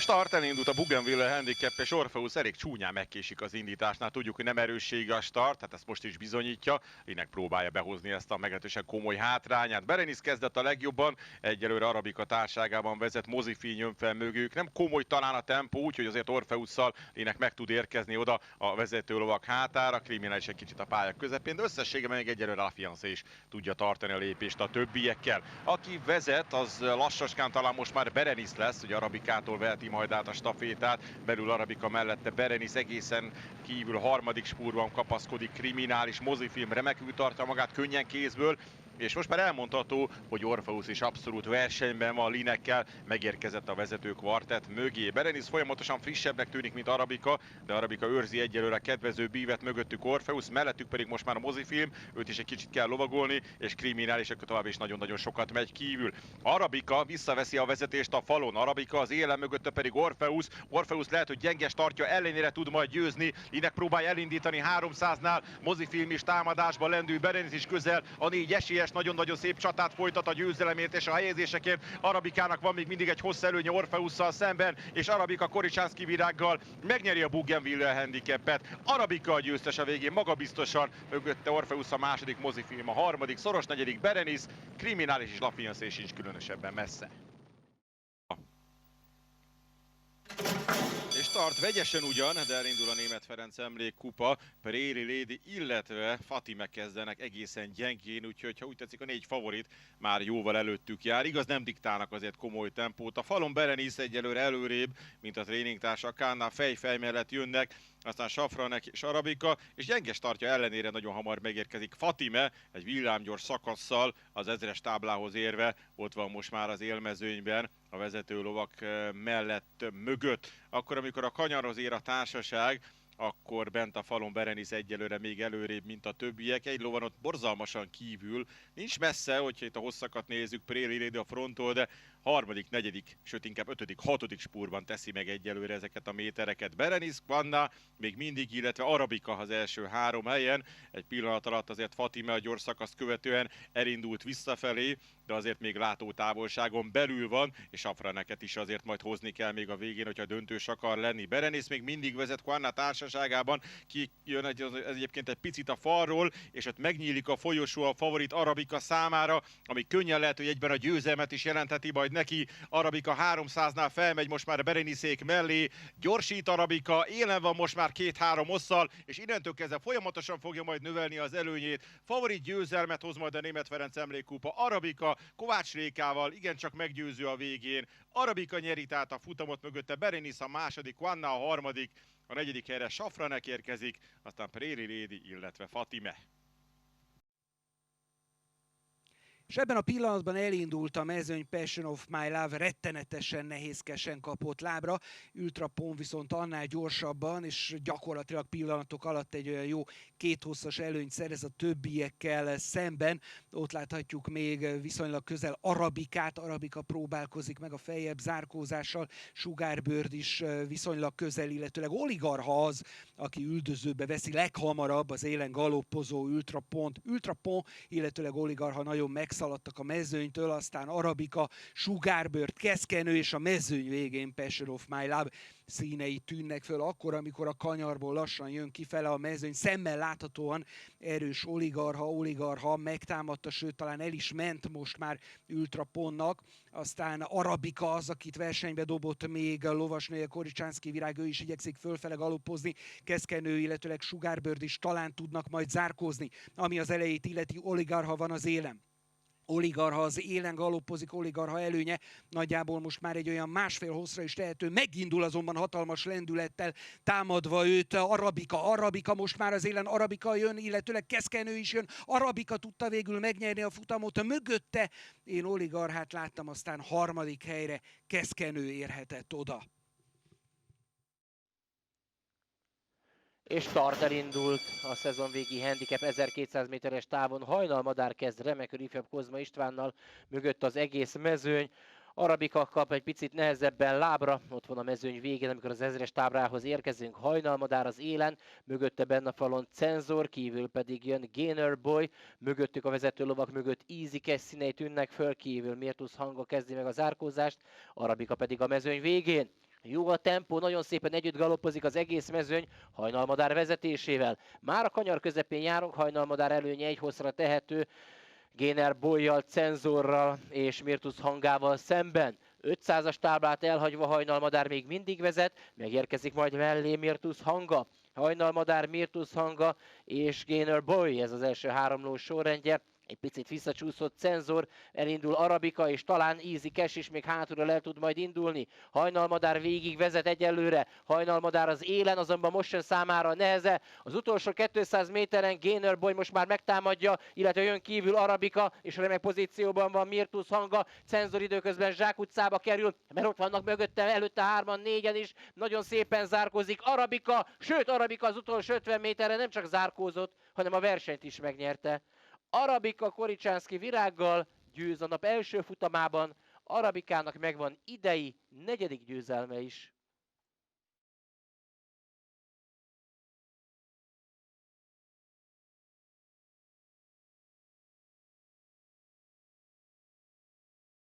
Start elindult a Bougainville handicap, és Orpheus elég csúnyán megkésik az indításnál. Tudjuk, hogy nem erőssége a start, tehát ezt most is bizonyítja. Linek próbálja behozni ezt a meglehetősen komoly hátrányát. Berenice kezdett a legjobban, egyelőre Arabika társágában vezet, Mozifin jön fel mögük. Nem komoly talán a tempó, úgyhogy azért Orpheusszal Linek meg tud érkezni oda a vezetőlovak hátára. Kriminális egy kicsit a pálya közepén, de összességében még egyelőre La Fiancé is tudja tartani a lépést a többiekkel. Aki vezet, az lassaskán talán most már Berenice lesz, hogy Arabikától veheti majd át a stafétát, belül Arabika mellette Berenice, egészen kívül harmadik spúrban kapaszkodik Kriminális, Mozifin remekül tartja magát könnyen kézből, és most már elmondható, hogy Orpheus is abszolút versenyben van Linekkel, megérkezett a vezető kvartett mögé. Berenice folyamatosan frissebbnek tűnik, mint Arabika, de Arabika őrzi egyelőre kedvező bívet, mögöttük Orpheus, mellettük pedig most már a Mozifin, őt is egy kicsit kell lovagolni, és Kriminális tovább is nagyon-nagyon sokat megy kívül. Arabika visszaveszi a vezetést a falon, Arabika az élen, mögötte pedig Orpheus. Orpheus lehet, hogy gyenge startja ellenére tud majd győzni, Linek próbálja elindítani 300-nál, Mozifin is támadásba lendül, Berenice is közel, a 4 esélyes nagyon-nagyon szép csatát folytat a győzelemért és a helyezésekért. Arabikának van még mindig egy hosszú előnye Orpheusszal szemben, és Arabika Koricsánszky virággal megnyeri a Bougainville handicapet. Arabika a győztes a végén, magabiztosan, mögötte Orpheus a második, Mozifin a harmadik, szoros negyedik Berenice, Kriminális és La Fiancé sincs különösebben messze. És Start vegyesen ugyan, de elindul a Németh Ferenc emlékkupa, Prairie Lady, illetve Fatime kezdenek egészen gyengén, úgyhogy ha úgy tetszik, a 4 favorit már jóval előttük jár. Igaz, nem diktálnak azért komoly tempót. A falon Berenice egyelőre előrébb, mint a tréningtársa, Kánál fej mellett jönnek, aztán Safranek és Arabika, és gyenge startja ellenére nagyon hamar megérkezik Fatime, egy villámgyors szakasszal az 1000-es táblához érve, ott van most már az élmezőnyben, a vezető lovak mellett mögött. Akkor, amikor a kanyarhoz ér a társaság, akkor bent a falon Berenice egyelőre még előrébb, mint a többiek. Egy ló van ott borzalmasan kívül. Nincs messze, hogyha itt a hosszakat nézzük, Prairie Lady a fronttól, de harmadik, negyedik, sőt inkább ötödik, hatodik spúrban teszi meg egyelőre ezeket a métereket. Berenice, Kvanna még mindig, illetve Arabika az első 3 helyen. Egy pillanat alatt azért Fatime a gyors szakaszt követően elindult visszafelé, de azért még látótávolságon belül van, és Safraneket is azért majd hozni kell még a végén, hogyha döntős akar lenni. Berenice még mindig vezet Kvanna társaságában, ki jön egyébként egy picit a falról, és ott megnyílik a folyosó a favorit Arabika számára, ami könnyen lehet, hogy egyben a győzelmet is jelentheti majd neki. Arabika 300-nál felmegy most már Berenicék mellé, gyorsít Arabika, élen van most már 2-3 osszal, és innentől kezdve folyamatosan fogja majd növelni az előnyét. Favorit győzelmet hoz majd a Németh Ferenc emlékkupa. Arabika Kovács Rékával igencsak meggyőző a végén. Arabika nyeri tehát a futamot, mögötte Berenice a második, Kvanna a harmadik, a negyedik helyre Safranek érkezik, aztán Prairie Lady, illetve Fatime. És ebben a pillanatban elindult a mezőny, Passion of My Love rettenetesen nehézkesen kapott lábra, Ultra Pon viszont annál gyorsabban, és gyakorlatilag pillanatok alatt egy olyan jó 2 hosszas előnyt szerez a többiekkel szemben. Ott láthatjuk még viszonylag közel Arabikát, Arabika próbálkozik meg a feljebb zárkózással, Sugarbird is viszonylag közel, illetőleg Oligarha az, aki üldözőbe veszi leghamarabb az élen galoppozó Ultra Pon, illetőleg Oligarha nagyon megszaladtak a mezőnytől, aztán Arabika, Sugarbird, Keszkenő, és a mezőny végén Passion of My Love színei tűnnek föl akkor, amikor a kanyarból lassan jön kifele a mezőny. Szemmel láthatóan erős Oligarha megtámadta, sőt talán el is ment most már Ultra Ponnak. Aztán Arabika az, akit versenybe dobott még lovasnője Koricsánszky virág, ő is igyekszik fölfele galoppozni. Keszkenő, illetőleg Sugarbird is talán tudnak majd zárkózni. Ami az elejét illeti, Oligarha van az élen. Oligarha az élen galoppozik, Oligarha előnye nagyjából most már egy olyan 1,5 hosszra is tehető, megindul azonban hatalmas lendülettel támadva őt Arabika most már az élen, Arabika jön, illetőleg Keszkenő is jön, Arabika tudta végül megnyerni a futamot, mögötte én Oligarhát láttam, aztán harmadik helyre Keszkenő érhetett oda. És start elindult a szezonvégi handicap 1200 méteres távon. Hajnal Madár kezd remekül ifjabb Kozma Istvánnal, mögött az egész mezőny. Arabika kap egy picit nehezebben lábra, ott van a mezőny végén, amikor az 1000-es táblához érkezünk. Hajnal Madár az élen, mögötte benne a falon Cenzor, kívül pedig jön Gainer Boy, mögöttük a vezető lovak mögött Easy színei tűnnek föl, kívül Myrtus Hanga kezdi meg a zárkózást, Arabika pedig a mezőny végén. Jó a tempó, nagyon szépen együtt galoppozik az egész mezőny Hajnalmadár vezetésével. Már a kanyar közepén járunk, Hajnalmadár előnye egy hosszra tehető, Géner Bolyjal, Cenzorral és Mirtus Hangával szemben. 500-as táblát elhagyva Hajnalmadár még mindig vezet, megérkezik majd mellé Mirtus Hanga. Hajnalmadár, Mirtus Hanga és Géner Boy, ez az első háromlós sorrendje. Egy picit visszacsúszott Cenzor, elindul Arabika, és talán Easy Cash is még hátulra el tud majd indulni. Hajnalmadár végig vezet egyelőre, Hajnalmadár az élen, azonban most sem számára neheze. Az utolsó 200 méteren Géner Boy most már megtámadja, illetve jön kívül Arabika, és remek pozícióban van Mirtus Hanga. Cenzor időközben zsákutcába kerül, mert ott vannak mögötte, előtte 3-an, 4-en is. Nagyon szépen zárkózik Arabika, sőt Arabika az utolsó 50 méterre nem csak zárkózott, hanem a versenyt is megnyerte. Arabika Koricsánszky virággal győz a nap első futamában, Arabikának megvan idei 4. győzelme is.